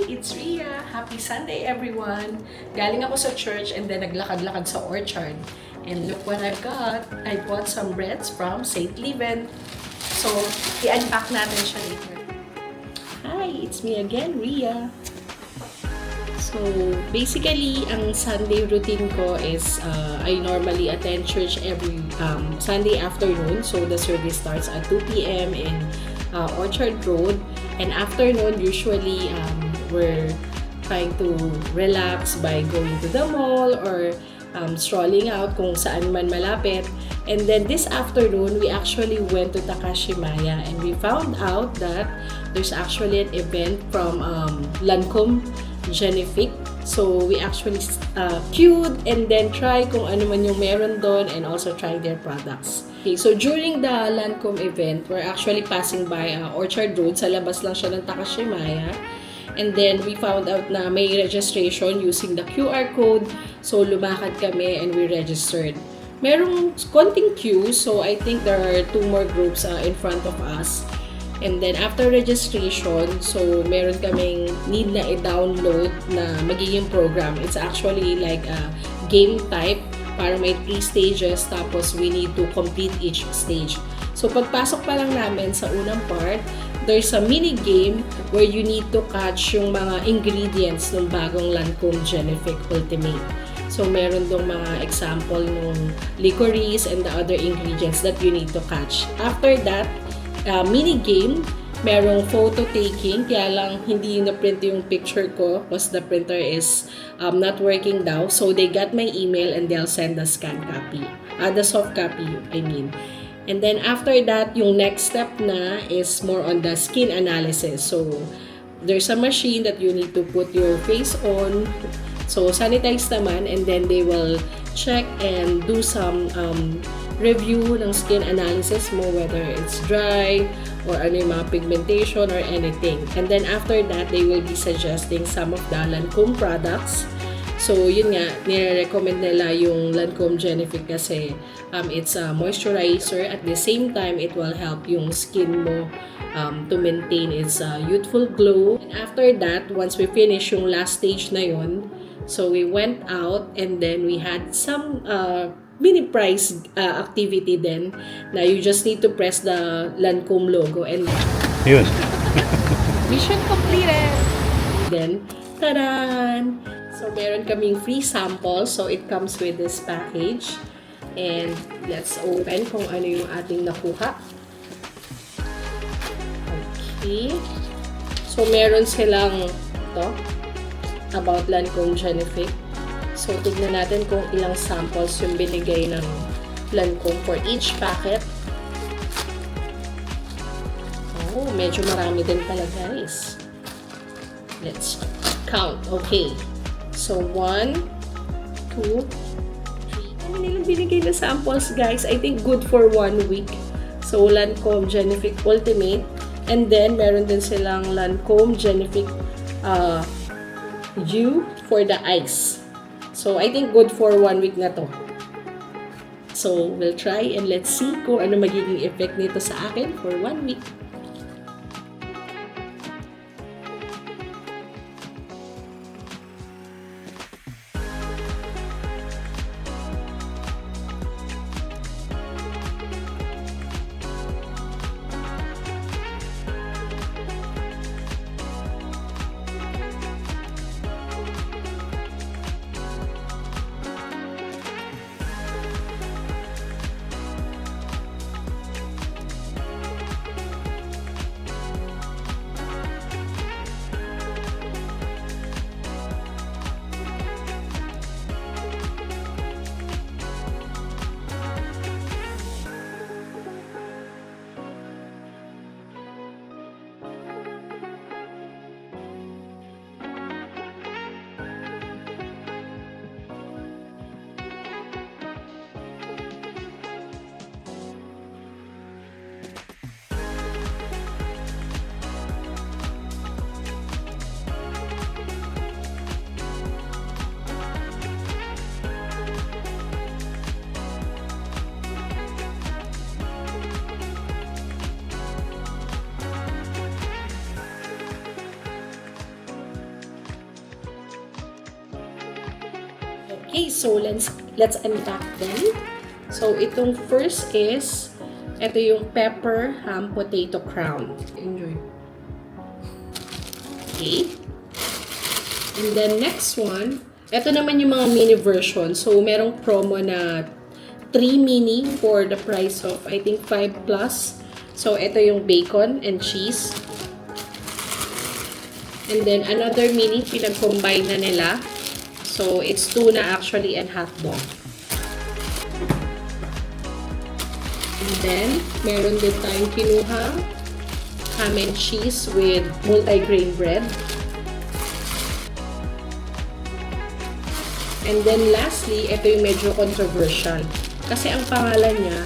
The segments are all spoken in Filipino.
It's Ria. Happy Sunday, everyone. Galing ako sa church and then naglakad-lakad sa orchard. And look what I've got. I bought some breads from St. Leven. So, i-unpack natin siya later. Hi, it's me again, Ria. So, basically, ang Sunday routine ko is I normally attend church every Sunday afternoon. So, the service starts at 2 p.m. in Orchard Road. And afternoon, usually, we're trying to relax by going to the mall or strolling out kung saan man malapit. And then this afternoon, we actually went to Takashimaya and we found out that there's actually an event from Lancome Genifique. So we actually queued and then try kung ano man yung meron doon and also try their products. Okay, so during the Lancome event, we're actually passing by Orchard Road. Sa labas lang siya ng Takashimaya. And then we found out na may registration using the QR code. So lumakad kami and we registered. Merong konting queue, so I think there are 2 more groups in front of us. And then after registration, so meron kaming need na i-download na magiging program. It's actually like a game type para may 3 stages tapos we need to complete each stage. So pagpasok pa lang namin sa unang part, there's a mini game where you need to catch yung mga ingredients ng bagong Lancome Genifique Ultimate. So meron dong mga example ng licorice and the other ingredients that you need to catch. After that, mini game, merong photo taking, kaya lang hindi na-print yung picture ko because the printer is not working daw. So they got my email and they'll send the scan copy. The soft copy, I mean. And then after that, yung next step na is more on the skin analysis. So there's a machine that you need to put your face on. So sanitize naman and then they will check and do some review ng skin analysis mo, whether it's dry or ano yung mga pigmentation or anything. And then after that, they will be suggesting some of the Lancome products. So yun nga, nire-recommend nila yung Lancome Genifique kasi it's a moisturizer. At the same time, it will help yung skin mo to maintain its youthful glow. And after that, once we finish yung last stage na yun, so we went out and then we had some mini prize activity then na you just need to press the Lancome logo and Yun. mission completed. Then, tadan! So, meron kaming free sample. So, it comes with this package. And let's open kung ano yung ating nakuha. Okay. So, meron silang ito about Lancome Genifique. So, tignan natin kung ilang samples yung binigay ng Lancome for each packet. Oh, medyo marami din pala, guys. Let's count. Okay. So, 1, 2, 3. Ano nilang binigay na samples, guys? I think good for 1 week. So, Lancome Genifique Ultimate. And then, meron din silang Lancome Genifique U for the eyes. So, I think good for 1 week na to. So, we'll try and let's see kung ano magiging effect nito sa akin for 1 week. Okay, so let's unpack them. So itong first is, ito yung pepper ham potato crown. Enjoy. Okay. And then next one, ito naman yung mga mini version. So merong promo na 3 mini for the price of I think 5 plus. So ito yung bacon and cheese. And then another mini, pinag-combine na nila. So it's tuna actually and hotdog. And then meron din tayong kinuha ham and cheese with multi-grain bread. And then lastly, ito yung medyo controversial. Kasi ang pangalan niya,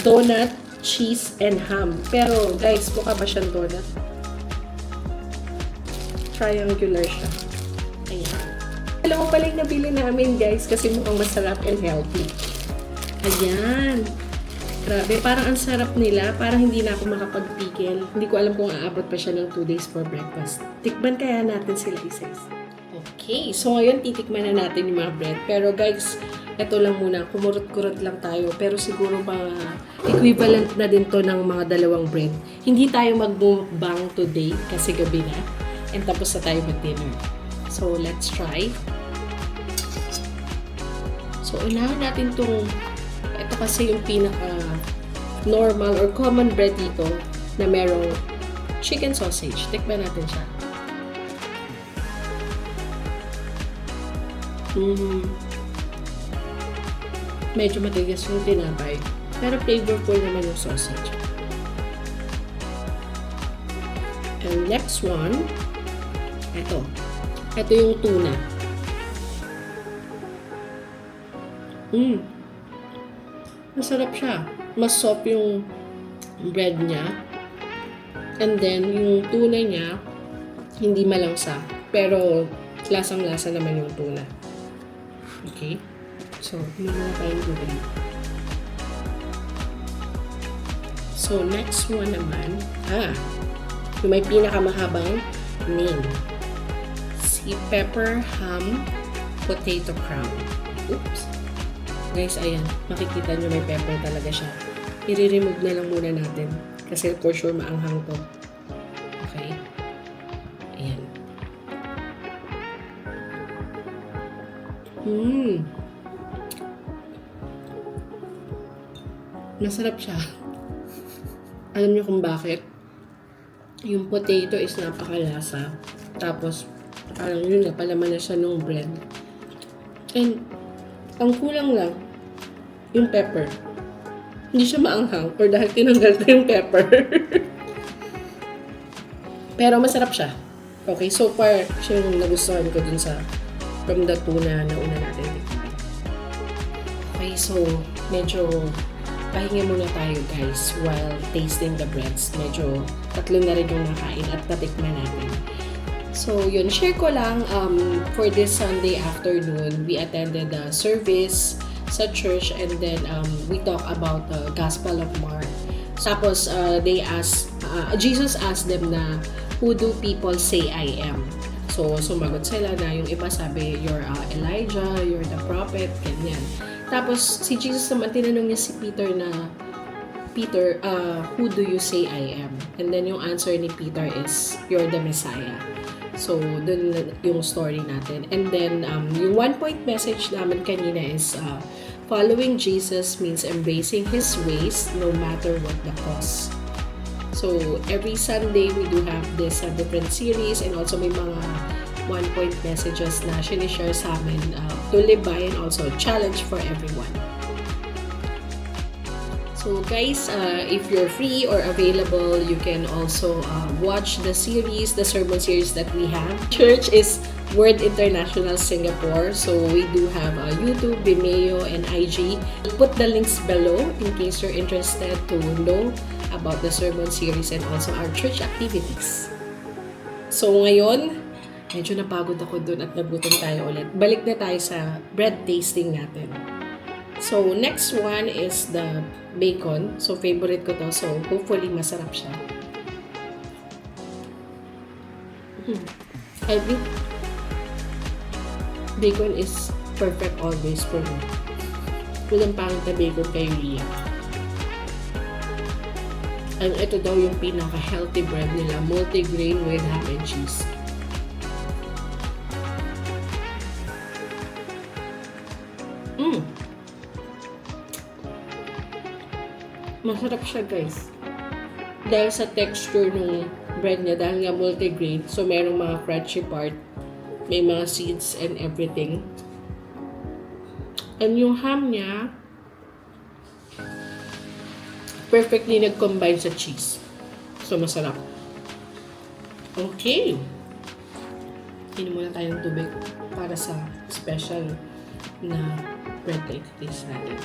donut, cheese, and ham. Pero guys, mukha ba siyang donut? Triangular siya. Ayan. Alam mo pala yung nabili namin guys kasi mukhang masarap and healthy. Ayan. Grabe, parang ang sarap nila. Parang hindi na ako makapagpigil. Hindi ko alam kung aabot pa siya ng 2 days for breakfast. Tikman kaya natin sila isa-isa. Okay, so ngayon titikman na natin yung mga bread. Pero guys, ito lang muna. Kumurot-kurot lang tayo. Pero siguro mga equivalent na din to ng mga dalawang bread. Hindi tayo mag-mukbang today kasi gabi na. And tapos na tayo mag-dinner. So, let's try. So, unahan natin itong, ito kasi yung pinaka-normal or common bread dito na merong chicken sausage. Tikman natin siya. Medyo matigas yung tinapay. Pero flavorful naman yung sausage. And next one, ito. Ito yung tuna. Masarap siya. Mas soft yung bread niya. And then, yung tuna niya, hindi malangsa. Pero, lasang-lasa naman yung tuna. Okay? So, hindi na tayong tubig. So, next one naman, yung may pinakamahabang name. Si pepper ham potato crown. Oops. Guys, ayan. Makikita nyo may pepper talaga siya. I-remove na lang muna natin. Kasi for sure maanghang to. Okay? Ayan. Masarap siya. Alam niyo kung bakit? Yung potato is napakalasa. Tapos, parang yun nga, palaman na siya ng bread. And, ang kulang lang, yung pepper. Hindi siya maanghang or dahil tinanggal ko yung pepper. Pero masarap siya. Okay, so far, siya yung nagustuhan ko dun sa from the tuna na una natin. Okay, so medyo pahinga muna tayo guys while tasting the breads. Medyo tatlo na rin yung nakain at tatikman natin. So yun, share ko lang for this Sunday afternoon, we attended a service sa church and then we talk about the Gospel of Mark. Tapos Jesus asked them na, who do people say I am? So sumagot sila na yung iba sabi, you're Elijah, you're the prophet, ganyan. Tapos si Jesus naman tinanong niya si Peter na, Peter, who do you say I am? And then yung answer ni Peter is, you're the Messiah. So, dun yung story natin. And then, yung one-point message namin kanina is, following Jesus means embracing His ways no matter what the cost. So, every Sunday, we do have this different series and also may mga one-point messages na sinishare sa amin to live by and also challenge for everyone. So guys, if you're free or available, you can also watch the series, the sermon series that we have. Church is Word International Singapore. So we do have YouTube, Vimeo, and IG. I'll put the links below in case you're interested to know about the sermon series and also our church activities. So ngayon, medyo napagod ako dun at nagutom tayo ulit. Balik na tayo sa bread tasting natin. So, next one is the bacon. So, favorite ko to. So, hopefully, masarap siya. I think bacon is perfect always for me. Walang pangit na bacon kay Ria. And ito daw yung pinaka-healthy bread nila, multigrain with ham and cheese. Masarap siya, guys. Dahil sa texture ng bread niya, dahil nga multigrain, so merong mga crunchy part, may mga seeds and everything. And yung ham niya, perfectly nag-combine sa cheese. So, masarap. Okay. Inom muna tayo ng tubig para sa special na bread na itaste natin.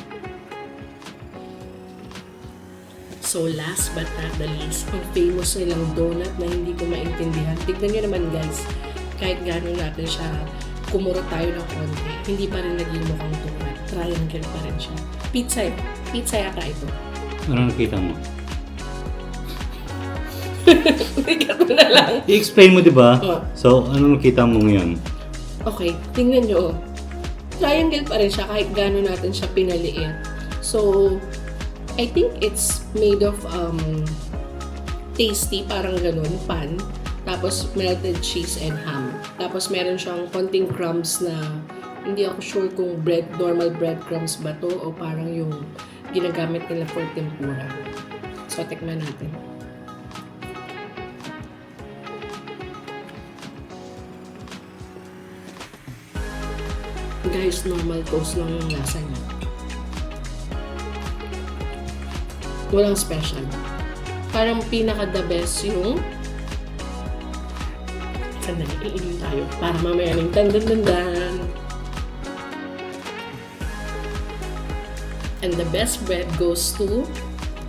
So, last but not the least, ang famous nilang donut na hindi ko maintindihan. Tignan nyo naman, guys, kahit gano'n natin siya, kumura tayo ng konti, hindi pa rin naging mukhang donut. Triangle pa rin siya. Pizza. Pizza yata ito. Ano nakita mo? Bigat mo na lang. I-explain mo, di ba? Oh. So, ano nakita mo ngayon? Okay, tingnan nyo. Triangle pa rin siya kahit gano'n natin siya pinaliit. So, I think it's made of tasty, parang ganun, pan. Tapos melted cheese and ham. Tapos meron siyang konting crumbs na hindi ako sure kung normal breadcrumbs ba to o parang yung ginagamit nila for tempura. So, tikman natin. Guys, normal toast lang yung lasa niya. Walang special. Parang pinaka-the best yung sandali, iinom tayo para mamaya ng dandan. And the best bread goes to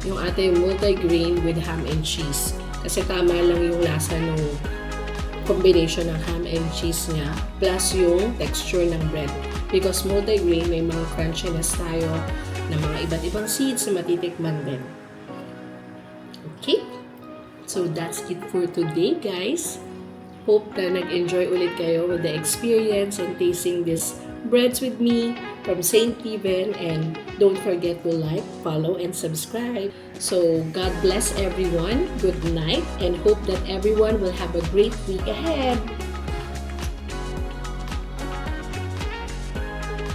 yung ating multigrain with ham and cheese. Kasi tama lang yung lasa ng combination ng ham and cheese niya plus yung texture ng bread. Because multigrain, may mga crunchiness tayo na mga iba't ibang seeds na matitikman din. Okay? So that's it for today, guys. Hope na nag-enjoy ulit kayo with the experience and tasting these breads with me from St. Stephen. And don't forget to like, follow, and subscribe. So God bless everyone. Good night, and hope that everyone will have a great week ahead.